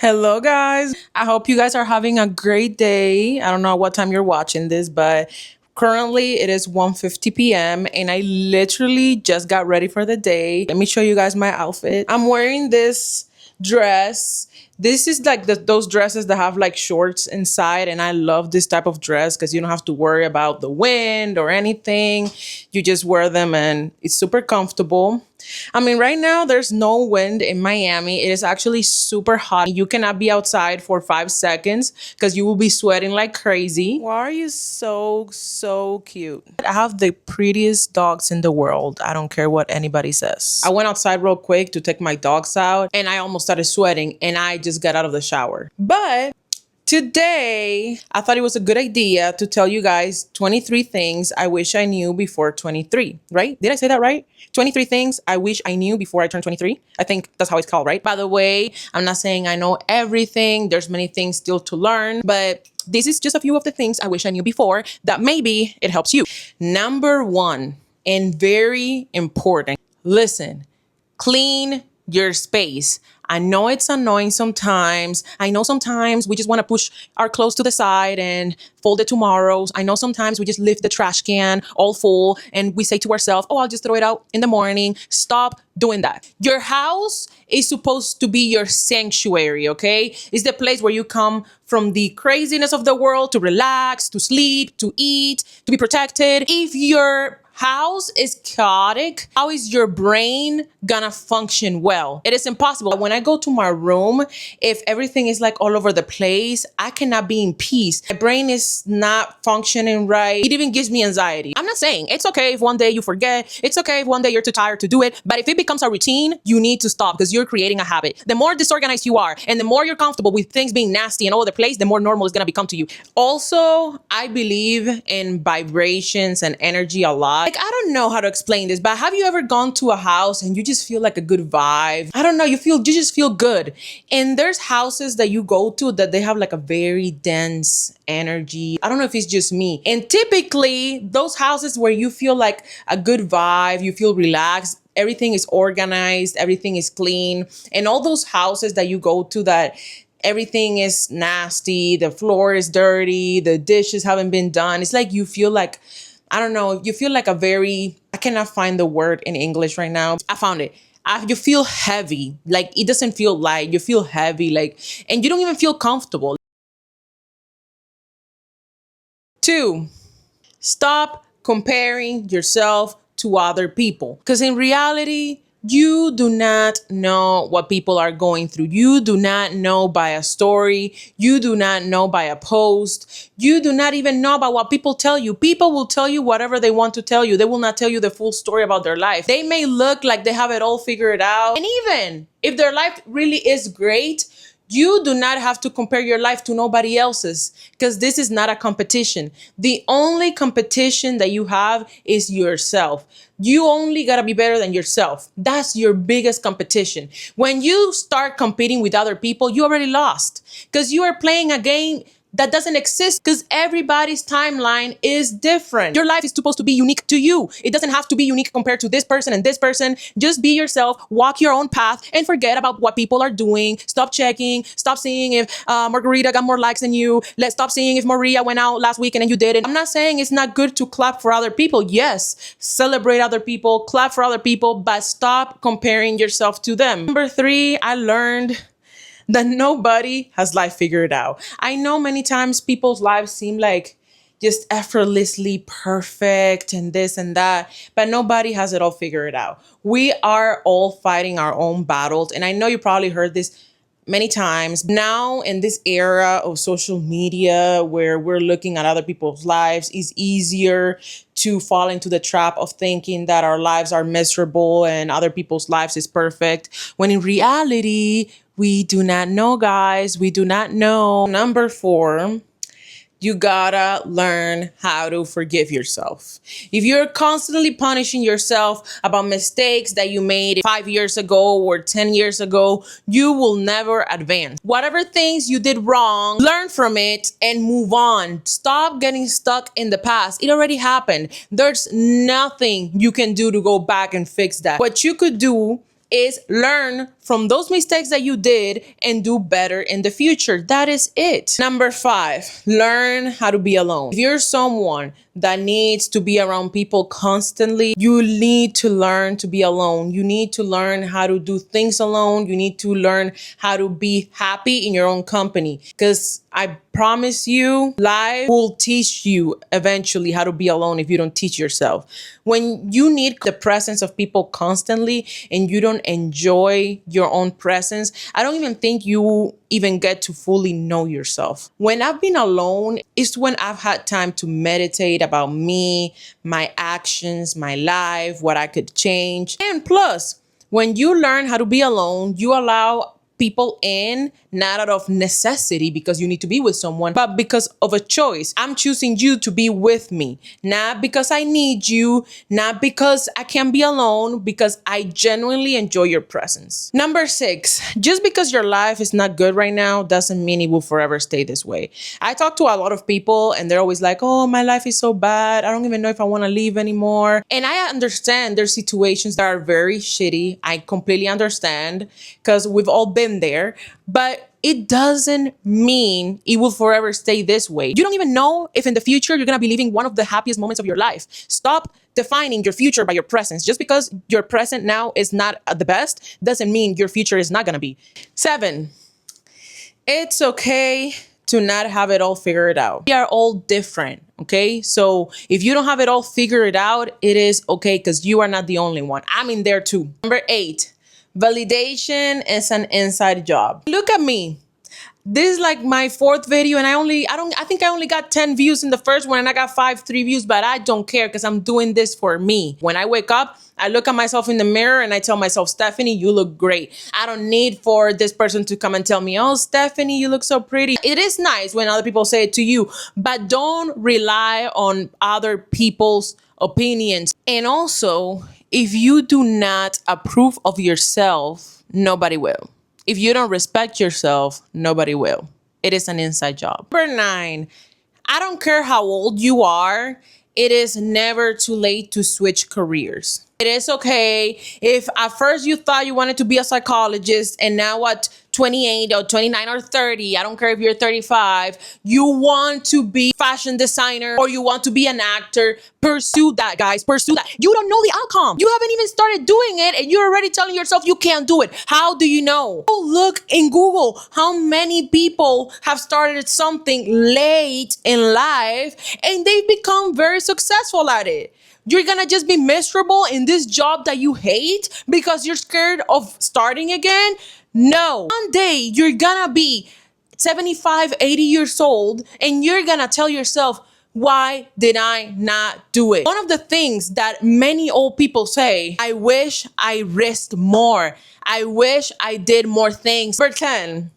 Hello, guys. I hope you guys are having a great day. I don't know what time you're watching this, but currently it is 1:50 p.m. and I literally just got ready for the day. Let me show you guys my outfit. I'm wearing this dress. This is like those dresses that have like shorts inside, and I love this type of dress because you don't have to worry about the wind or anything. You just wear them and it's super comfortable. I mean, right now there's no wind in Miami. It is actually super hot. You cannot be outside for 5 seconds because you will be sweating like crazy. Why are you so cute? I have the prettiest dogs in the world. I don't care what anybody says. I went outside real quick to take my dogs out and I almost started sweating and I just got out of the shower. But today, I thought it was a good idea to tell you guys 23 things I wish I knew before 23, right? Did I say that right? 23 things I wish I knew before I turned 23. I think that's how it's called, right? By the way, I'm not saying I know everything. There's many things still to learn, but this is just a few of the things I wish I knew before that maybe it helps you. Number one, and very important, listen, clean your space. I know it's annoying sometimes. I know sometimes we just want to push our clothes to the side and fold it tomorrow. I know sometimes we just leave the trash can all full and we say to ourselves, oh, I'll just throw it out in the morning. Stop doing that. Your house is supposed to be your sanctuary, okay? It's the place where you come from the craziness of the world to relax, to sleep, to eat, to be protected. If your house is chaotic, how is your brain gonna function well? It is impossible. When I go to my room, if everything is like all over the place, I cannot be in peace. My brain is not functioning right. It even gives me anxiety. I'm not saying it's okay if one day you forget. It's okay if one day you're too tired to do it. But if it becomes a routine, you need to stop because you're creating a habit. The more disorganized you are and the more you're comfortable with things being nasty and all over the place, the more normal it's gonna become to you. Also, I believe in vibrations and energy a lot. Like, I don't know how to explain this, but have you ever gone to a house and you just feel like a good vibe? I don't know, you just feel good. And there's houses that you go to that they have like a very dense energy. I don't know if it's just me. And typically those houses where you feel like a good vibe, you feel relaxed, everything is organized, everything is clean. And all those houses that you go to that everything is nasty, the floor is dirty, the dishes haven't been done. It's like you feel like, I don't know, you feel like a very, I cannot find the word in English right now. I found it. You feel heavy, like it doesn't feel light. You feel heavy, like, and you don't even feel comfortable. Two, stop comparing yourself to other people. Because in reality, you do not know what people are going through. You do not know by a story. You do not know by a post. You do not even know about what people tell you. People will tell you whatever they want to tell you. They will not tell you the full story about their life. They may look like they have it all figured out. And even if their life really is great, you do not have to compare your life to nobody else's because this is not a competition. The only competition that you have is yourself. You only got to be better than yourself. That's your biggest competition. When you start competing with other people, you already lost because you are playing a game that doesn't exist because everybody's timeline is different. Your life is supposed to be unique to you. It doesn't have to be unique compared to this person and this person. Just be yourself, walk your own path, and forget about what people are doing. Stop checking. Stop seeing if Margarita got more likes than you. Let's stop seeing if Maria went out last weekend and you didn't. I'm not saying it's not good to clap for other people. Yes, celebrate other people, clap for other people, but stop comparing yourself to them. Number three, I learned that nobody has life figured out. I know many times people's lives seem like just effortlessly perfect and this and that, but nobody has it all figured out. We are all fighting our own battles. And I know you probably heard this many times. Now in this era of social media where we're looking at other people's lives, it's easier to fall into the trap of thinking that our lives are miserable and other people's lives is perfect, when in reality, we do not know, guys. We do not know. Number four, you gotta learn how to forgive yourself. If you're constantly punishing yourself about mistakes that you made 5 years ago or 10 years ago, you will never advance. Whatever things you did wrong, learn from it and move on. Stop getting stuck in the past. It already happened. There's nothing you can do to go back and fix that. What you could do is learn from those mistakes that you did and do better in the future. That is it. Number 5, learn how to be alone. If you're someone that needs to be around people constantly, you need to learn to be alone. You need to learn how to do things alone. You need to learn how to be happy in your own company, because I promise you, life will teach you eventually how to be alone if you don't teach yourself. When you need the presence of people constantly and you don't enjoy your own presence, I don't even think you even get to fully know yourself. When I've been alone, it's when I've had time to meditate about me, my actions, my life, what I could change. And plus, when you learn how to be alone, you allow people in, not out of necessity because you need to be with someone, but because of a choice. I'm choosing you to be with me, not because I need you, not because I can be alone, because I genuinely enjoy your presence. Number 6, just because your life is not good right now doesn't mean it will forever stay this way. I talk to a lot of people and they're always like, oh, my life is so bad. I don't even know if I want to leave anymore. And I understand there's situations that are very shitty. I completely understand, because we've all been there, but it doesn't mean it will forever stay this way. You don't even know if in the future you're going to be living one of the happiest moments of your life. Stop defining your future by your presence. Just because your present now is not the best doesn't mean your future is not going to be. 7, it's okay to not have it all figured out. We are all different, okay? So if you don't have it all figured out, it is okay, because you are not the only one. I'm in there too. Number 8, validation is an inside job. Look at me. This is like my 4th video and I think I only got 10 views in the first one and I got 3 views, but I don't care because I'm doing this for me. When I wake up, I look at myself in the mirror and I tell myself, Stephanie, you look great. I don't need for this person to come and tell me, oh, Stephanie, you look so pretty. It is nice when other people say it to you, but don't rely on other people's opinions. And also, if you do not approve of yourself, nobody will. If you don't respect yourself, nobody will. It is an inside job. Number 9, I don't care how old you are. It is never too late to switch careers. It is okay if at first you thought you wanted to be a psychologist and now at 28 or 29 or 30, I don't care if you're 35, you want to be fashion designer or you want to be an actor, pursue that, guys, pursue that. You don't know the outcome. You haven't even started doing it and you're already telling yourself you can't do it. How do you know? Go look in Google how many people have started something late in life and they've become very successful at it. You're gonna just be miserable in this job that you hate because you're scared of starting again? No. One day you're gonna be 75, 80 years old and you're gonna tell yourself, why did I not do it? One of the things that many old people say, I wish I risked more. I wish I did more things. Number 10.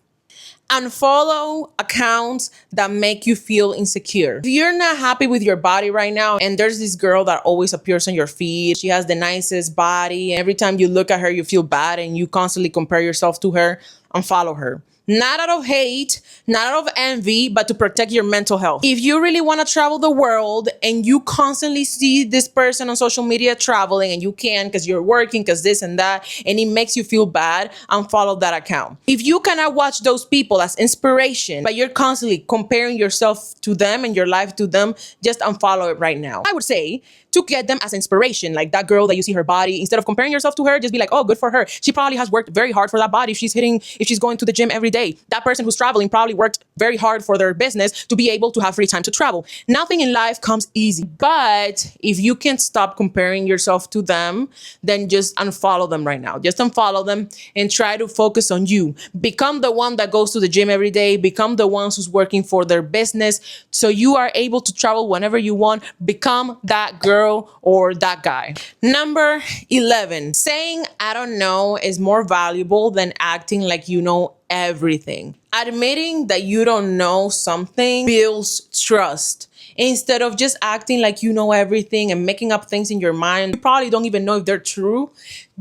Unfollow accounts that make you feel insecure. If you're not happy with your body right now, and there's this girl that always appears on your feed, she has the nicest body. Every time you look at her, you feel bad and you constantly compare yourself to her, unfollow her. Not out of hate, not out of envy, but to protect your mental health. If you really want to travel the world and you constantly see this person on social media traveling and you can because you're working, because this and that, and it makes you feel bad, unfollow that account. If you cannot watch those people as inspiration, but you're constantly comparing yourself to them and your life to them, just unfollow it right now. I would say to get them as inspiration, like that girl that you see her body, instead of comparing yourself to her, just be like, oh, good for her. She probably has worked very hard for that body. If she's going to the gym every day. That person who's traveling probably worked very hard for their business to be able to have free time to travel. Nothing in life comes easy. But if you can't stop comparing yourself to them, then just unfollow them right now. Just unfollow them and try to focus on you. Become the one that goes to the gym every day. Become the ones who's working for their business so you are able to travel whenever you want. Become that girl or that guy. Number 11, saying I don't know is more valuable than acting like you know everything. Admitting that you don't know something builds trust. Instead of just acting like you know everything and making up things in your mind, you probably don't even know if they're true.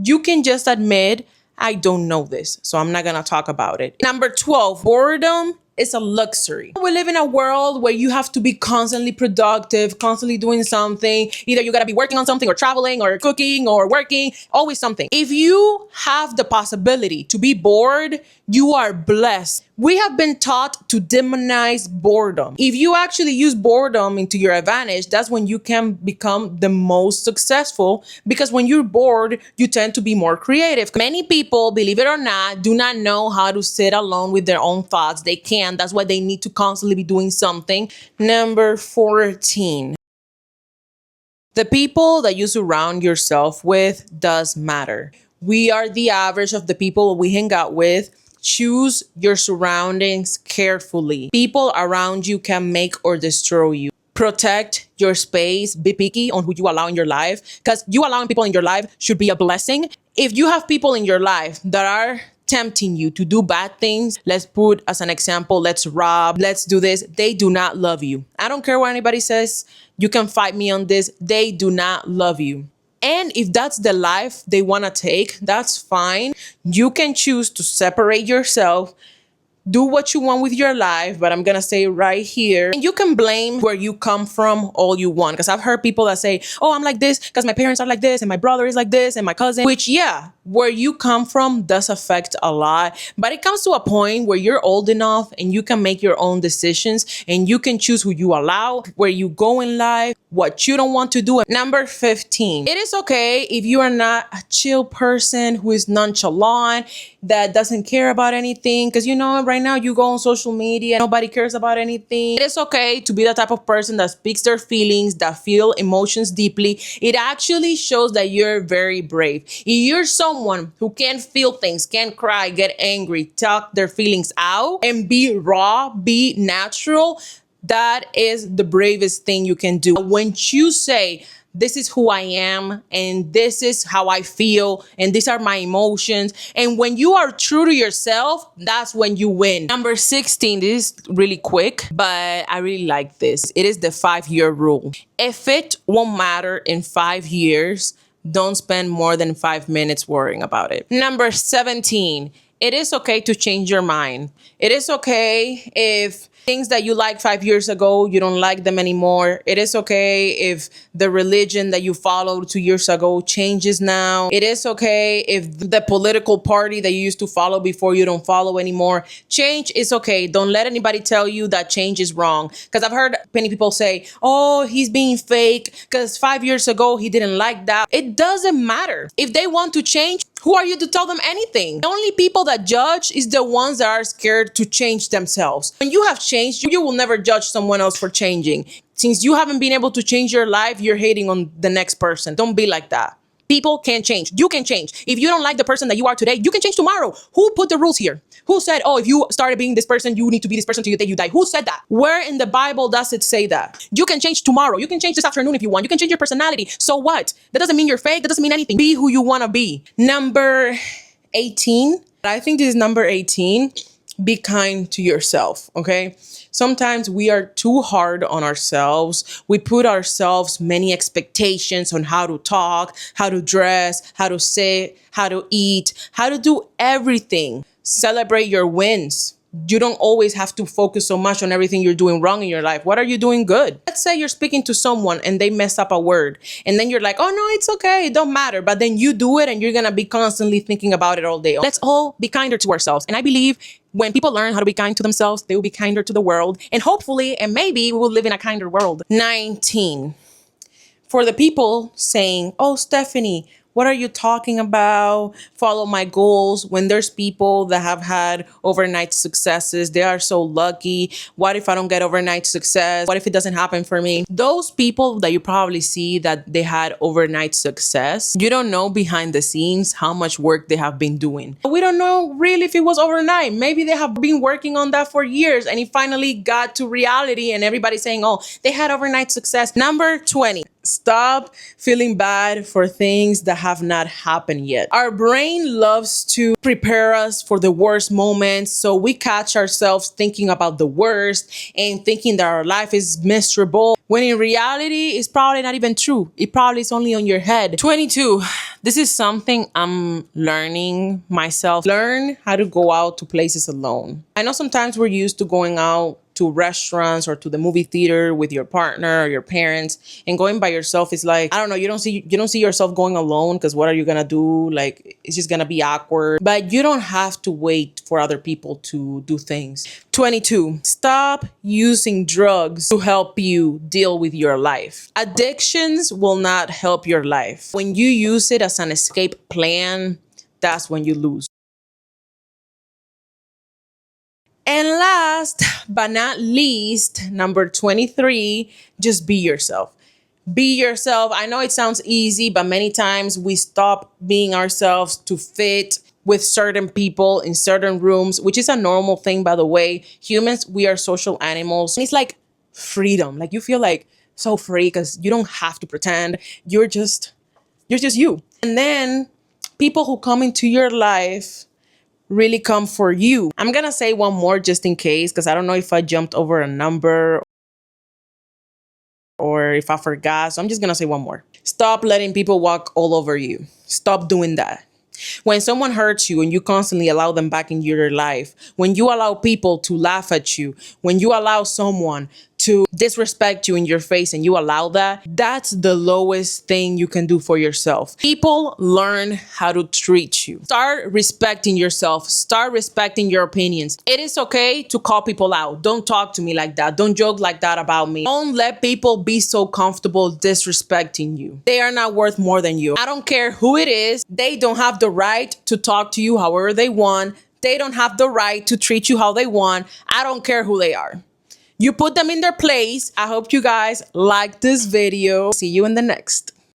You can just admit, I don't know this, so I'm not gonna talk about it. Number 12, boredom It's a luxury. We live in a world where you have to be constantly productive, constantly doing something. Either you gotta be working on something or traveling or cooking or working, always something. If you have the possibility to be bored, you are blessed. We have been taught to demonize boredom. If you actually use boredom into your advantage, that's when you can become the most successful, because when you're bored, you tend to be more creative. Many people, believe it or not, do not know how to sit alone with their own thoughts. They can't. That's why they need to constantly be doing something. Number 14. The people that you surround yourself with does matter. We are the average of the people we hang out with. Choose your surroundings carefully. People around you can make or destroy you. Protect your space. Be picky on who you allow in your life, because you allowing people in your life should be a blessing. If you have people in your life that are tempting you to do bad things, let's put as an example, let's rob, let's do this, they do not love you. I don't care what anybody says. You can fight me on this. They do not love you. And if that's the life they want to take, that's fine. You can choose to separate yourself, do what you want with your life, but I'm gonna say right here, and you can blame where you come from all you want, because I've heard people that say, oh, I'm like this because my parents are like this and my brother is like this and my cousin, which, yeah, where you come from does affect a lot, but it comes to a point where you're old enough and you can make your own decisions and you can choose who you allow, where you go in life, what you don't want to do. Number 15, it is okay if you are not a chill person who is nonchalant, that doesn't care about anything, because you know, right now you go on social media, nobody cares about anything. It is okay to be the type of person that speaks their feelings, that feel emotions deeply. It actually shows that you're very brave. If you're someone who can feel things, can cry, get angry, talk their feelings out, and be raw, be natural, that is the bravest thing you can do. When you say, this is who I am, and this is how I feel, and these are my emotions, and when you are true to yourself, that's when you win. Number 16, this is really quick, but I really like this. It is the 5-year rule. If it won't matter in 5 years, don't spend more than 5 minutes worrying about it. Number 17, it is okay to change your mind. It is okay if things that you liked 5 years ago, you don't like them anymore. It is okay if the religion that you followed 2 years ago changes now. It is okay if the political party that you used to follow before you don't follow anymore. Change is okay. Don't let anybody tell you that change is wrong. Because I've heard many people say, oh, he's being fake because 5 years ago he didn't like that. It doesn't matter. If they want to change, who are you to tell them anything? The only people that judge is the ones that are scared to change themselves. When you have changed, you will never judge someone else for changing. Since you haven't been able to change your life, you're hating on the next person. Don't be like that. People can change. You can change. If you don't like the person that you are today, you can change tomorrow. Who put the rules here? Who said, oh, if you started being this person, you need to be this person till the day you die? Who said that? Where in the Bible does it say that? You can change tomorrow. You can change this afternoon if you want. You can change your personality. So what? That doesn't mean you're fake. That doesn't mean anything. Be who you want to be. Number 18. I think this is number 18. Be kind to yourself, okay? Sometimes we are too hard on ourselves. We put ourselves many expectations on how to talk, how to dress, how to sit, how to eat, how to do everything. Celebrate your wins. You don't always have to focus so much on everything you're doing wrong in your life. What are you doing good? Let's say you're speaking to someone and they mess up a word. And then you're like, oh no, it's okay. It don't matter. But then you do it and you're going to be constantly thinking about it all day. Let's all be kinder to ourselves. And I believe when people learn how to be kind to themselves, they will be kinder to the world. And hopefully, and maybe we will live in a kinder world. 19. For the people saying, oh, Stephanie, what are you talking about? Follow my goals. When there's people that have had overnight successes, they are so lucky. What if I don't get overnight success? What if it doesn't happen for me? Those people that you probably see that they had overnight success, you don't know behind the scenes how much work they have been doing. We don't know really if it was overnight. Maybe they have been working on that for years and it finally got to reality and everybody's saying, oh, they had overnight success. Number 20. Stop feeling bad for things that have not happened yet. Our brain loves to prepare us for the worst moments, so we catch ourselves thinking about the worst and thinking that our life is miserable, when in reality, it's probably not even true. It probably is only on your head. 22. This is something I'm learning myself. Learn how to go out to places alone. I know sometimes we're used to going out to restaurants or to the movie theater with your partner or your parents, and going by yourself is like, I don't know, you don't see yourself going alone, because what are you gonna do? Like, it's just gonna be awkward. But you don't have to wait for other people to do things. 22. Stop using drugs to help you deal with your life. Addictions will not help your life. When you use it as an escape plan, that's when you lose. And last but not least, number 23, just be yourself. Be yourself. I know it sounds easy, but many times we stop being ourselves to fit with certain people in certain rooms, which is a normal thing, by the way. Humans, we are social animals. It's like freedom. Like, you feel like so free because you don't have to pretend. You're just you. And then people who come into your life really come for you. I'm gonna say one more just in case, because I don't know if I jumped over a number or if I forgot. So I'm just gonna say one more. Stop letting people walk all over you. Stop doing that. When someone hurts you and you constantly allow them back into your life, when you allow people to laugh at you, when you allow someone to disrespect you in your face and you allow that, that's the lowest thing you can do for yourself. People learn how to treat you. Start respecting yourself. Start respecting your opinions. It is okay to call people out. Don't talk to me like that. Don't joke like that about me. Don't let people be so comfortable disrespecting you. They are not worth more than you. I don't care who it is. They don't have the right to talk to you however they want. They don't have the right to treat you how they want. I don't care who they are. You put them in their place. I hope you guys like this video. See you in the next.